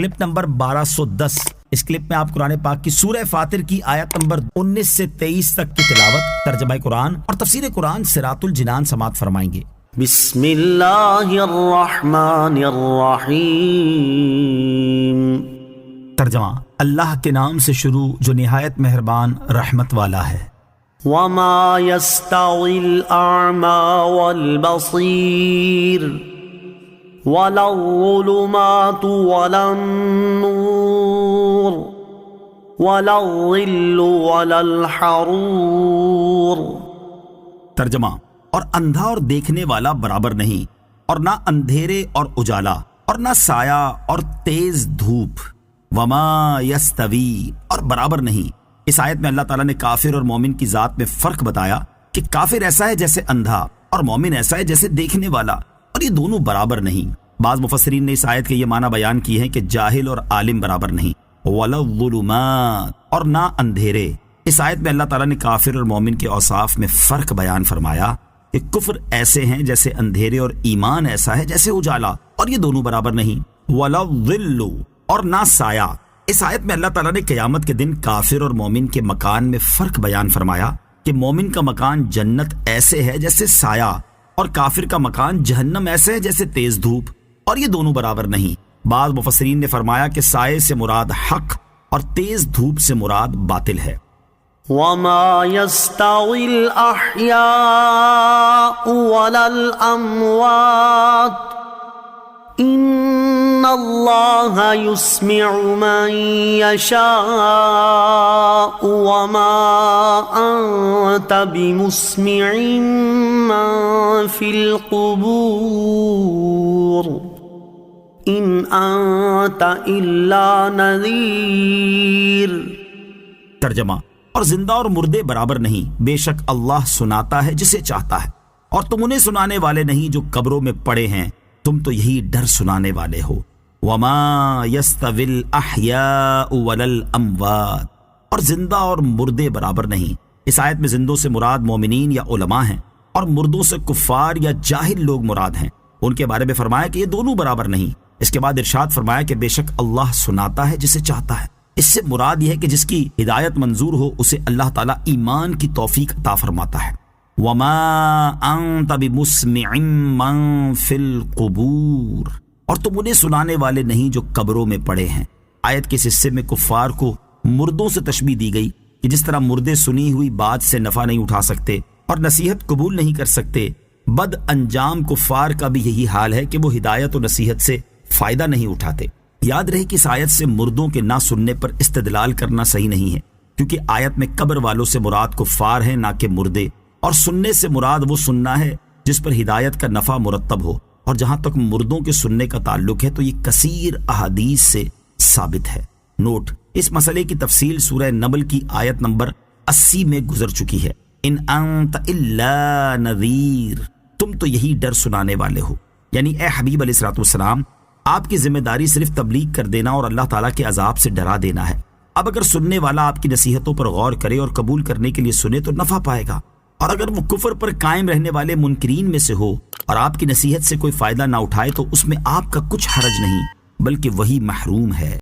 Clip number 1210۔ اس clip میں آپ قرآن پاک کی سورہ فاطر کی آیت نمبر 19 سے 23 تک کی تلاوت، ترجمہ قرآن اور تفسیر قرآن صراط الجنان سماعت فرمائیں گے۔ بسم اللہ الرحمن الرحیم۔ ترجمہ، اللہ کے نام سے شروع جو نہایت مہربان رحمت والا ہے۔ وما يستوي الأعمى والبصير ولا الظلمات ولا النور ولا الظل ولا الحرور۔ ترجمہ، اور اندھا اور دیکھنے والا برابر نہیں، اور نہ اندھیرے اور اجالا، اور نہ سایہ اور تیز دھوپ۔ وما یستوی، اور برابر نہیں۔ اس آیت میں اللہ تعالیٰ نے کافر اور مومن کی ذات میں فرق بتایا کہ کافر ایسا ہے جیسے اندھا اور مومن ایسا ہے جیسے دیکھنے والا، اور یہ دونوں برابر نہیں۔ بعض مفسرین نے اس آیت کے یہ معنی بیان کی ہے کہ جاہل اور عالم برابر نہیں۔ ولا الظلمات، اور نہ اندھیرے۔ اس آیت میں اللہ تعالیٰ نے کافر اور مومن کے اوصاف میں فرق بیان فرمایا کہ کفر ایسے ہیں جیسے اندھیرے اور ایمان ایسا ہے جیسے اجالا، اور یہ دونوں برابر نہیں۔ ولا الظل، اور نہ سایہ۔ اس آیت میں اللہ تعالیٰ نے قیامت کے دن کافر اور مومن کے مکان میں فرق بیان فرمایا کہ مومن کا مکان جنت ایسے ہے جیسے سایہ، اور کافر کا مکان جہنم ایسے ہے جیسے تیز دھوپ، اور یہ دونوں برابر نہیں۔ بعض مفسرین نے فرمایا کہ سائے سے مراد حق اور تیز دھوپ سے مراد باطل ہے۔ وما يستوي الأحياء ولا الأموات إن الله يسمع من يشاء وما أنت بمسمع من في القبور إن أنت إلا نذير۔ ترجمہ، اور زندہ اور مردے برابر نہیں، بے شک اللہ سناتا ہے جسے چاہتا ہے، اور تم انہیں سنانے والے نہیں جو قبروں میں پڑے ہیں، تم تو یہی ڈر سنانے والے ہو۔ وما يستوي الأحياء ولا الأموات، اور زندہ اور مردے برابر نہیں۔ اس آیت میں زندوں سے مراد مومنین یا علماء ہیں، اور مردوں سے کفار یا جاہل لوگ مراد ہیں۔ ان کے بارے میں فرمایا کہ یہ دونوں برابر نہیں۔ اس کے بعد ارشاد فرمایا کہ بے شک اللہ سناتا ہے جسے چاہتا ہے۔ اس سے مراد یہ ہے کہ جس کی ہدایت منظور ہو اسے اللہ تعالیٰ ایمان کی توفیق عطا فرماتا ہے۔ وما انت بمسمع من فی القبور، اور تم انہیں سنانے والے نہیں جو قبروں میں پڑے ہیں۔ آیت کے اس حصے میں کفار کو مردوں سے تشبیہ دی گئی کہ جس طرح مردے سنی ہوئی بات سے نفع نہیں اٹھا سکتے اور نصیحت قبول نہیں کر سکتے، بد انجام کفار کا بھی یہی حال ہے کہ وہ ہدایت و نصیحت سے فائدہ نہیں اٹھاتے۔ یاد رہے کہ اس آیت سے مردوں کے نہ سننے پر استدلال کرنا صحیح نہیں ہے، کیونکہ آیت میں قبر والوں سے مراد کفار ہیں نہ کہ مردے، اور سننے سے مراد وہ سننا ہے جس پر ہدایت کا نفع مرتب ہو، اور جہاں تک مردوں کے سننے کا تعلق ہے تو یہ کثیر احادیث سے ثابت ہے۔ نوٹ: اس مسئلے کی تفصیل سورہ نمل کی آیت نمبر 80 میں گزر چکی ہے۔ ان انت الا نذیر، تم تو یہی ڈر سنانے والے ہو، یعنی اے حبیب علیہ الصلوۃ والسلام، آپ کی ذمہ داری صرف تبلیغ کر دینا اور اللہ تعالیٰ کے عذاب سے ڈرا دینا ہے۔ اب اگر سننے والا آپ کی نصیحتوں پر غور کرے اور قبول کرنے کے لیے سنے تو نفع پائے گا، اور اگر وہ کفر پر قائم رہنے والے منکرین میں سے ہو اور آپ کی نصیحت سے کوئی فائدہ نہ اٹھائے تو اس میں آپ کا کچھ حرج نہیں، بلکہ وہی محروم ہے۔